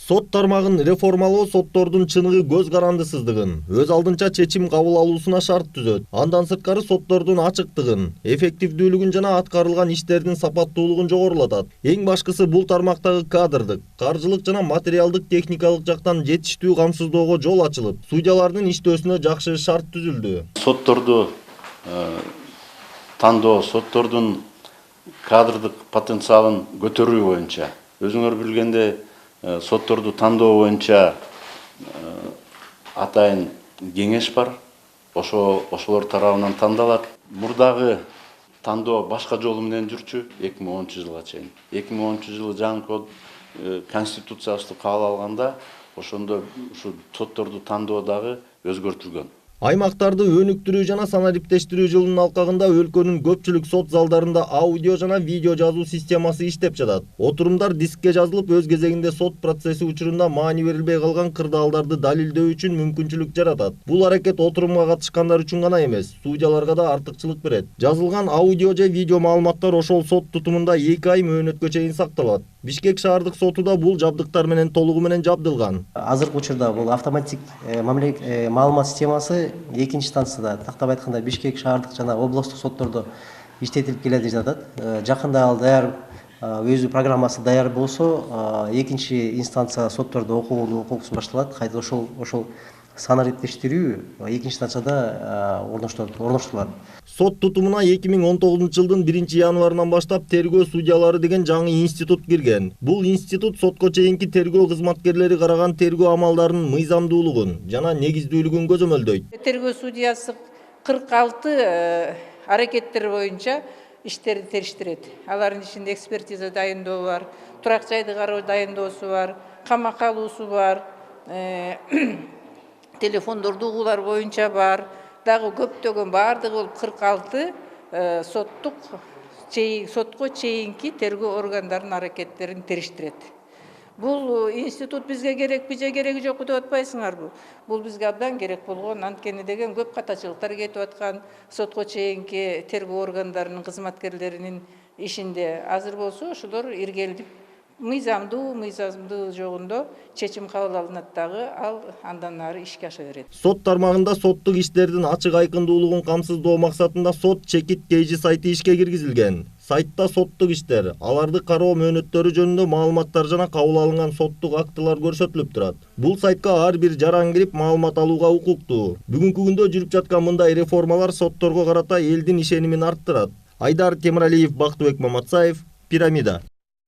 Сот тармагын реформалоо соттордун чыныгы көз карандысыздыгын, өз алдынча чечим кабыл алуусуна шарт түзөт. Андан сырткары соттордун ачыктыгын, эффективдүүлүгүн жана аткарылган иштердин сапаттуулугун жогорулатат. Эң башкысы бул тармактагы кадрдык, каржылык жана материалдык техникалык жактан жетиштүү камсыздоого жол ачылып, судьялардын иштөөсүнө жакшы шарт түзүлдү. Сотторду тандоо, соттордун кадрдык потенциалын көтөрүү боюнча, өзүңөр билгендей, сотторду тандоо боюнча атайын кеңеш бар. Ошолор тарабынан тандалат. Мурдагы тандоо башка жолу менен жүрчү 2010 жылга чейин. 2010 жылы жаңы код конституциябызды кабыл алганда ошондо ушу сотторду тандоо дагы өзгөртүлгөн. Аймактарды өнүктүрүү жана санариптештирүү жылынын алкагында өлкөнүн көпчүлүк сот залдарында аудио жана видео жазуу системасы иштеп жатат. Отурумдар дискке жазылып, өз кезегинде сот процесси учурунда маани берилбей калган кырдаалдарды далилдөө үчүн мүмкүнчүлүк жаратат. Бул аракет отурумга катышкандар үчүн гана эмес, судьяларга да артыкчылык берет. Жазылган аудио же видео маалыматтар ошол сот тутумунда 2 ай мөөнөткө чейин сакталат. Бишкек шаардык соту да бул жабдыктар менен толугу менен жабдылган. Азыркы учурда бул автоматик маалымат системасы экинчи инстанцияда, тактап айтканда Бишкек шаардык жана областтык соттордо иштетилип келе жатат. Жакында ал даяр өзү программасы даяр болсо, экинчи инстанция соттордо окуусу башталат. Кайта ошол санариптештирүү экинчи инстанцияда орноштурулат. Сот тутумуна 2019 жылдын 1 январынан баштап тергөө судьялары деген жаңы институт кирген. Бул институт сотко чейинки тергөө кызматкерлери караган тергөө амалдарынын мыйзамдуулугун жана негиздүүлүгүн көзөмөлдөйт. Тергөө судьясы 46 аракеттер боюнча иштерди териштирет. Алардын ичинде экспертиза дайындоо бар, турак жайды кароо дайындоосу бар, камакка алуусу бар, телефондорду угуулар боюнча бар. Дагы көптөгөн баардыгы болуп 46 сотко чейинки тергөө органдарынын аракеттерин териштирет. Бул институт бизге керекпи же кереги жокпу деп атпайсыңарбы? Бул бизге абдан керек болгон, анткени деген көп катачылыктар кетип аткан сотко чейинки тергөө органдарынын кызматкерлеринин ишинде. Азыр болсо ошолор иргелип мыйзамдуу жогунда чечим кабыл алынат дагы, ал андан ары ишке аша берет. Сот тармагында соттук иштердин ачык айкындуулугун камсыздоо максатында сот чекит KG сайты ишке киргизилген. Сайтта соттук иштер, аларды кароо мөөнөттөрү жөнүндө маалыматтар жана кабыл алынган соттук актылар көрсөтүлүп турат. Бул сайтка ар бир жаран кирип маалымат алууга укуктуу. Бүгүнкү күндө жүрүп жаткан мындай реформалар сотторго карата элдин ишенимин арттырат. Айдар Темиралиев, Бактыбек Маматсаев, Пирамида.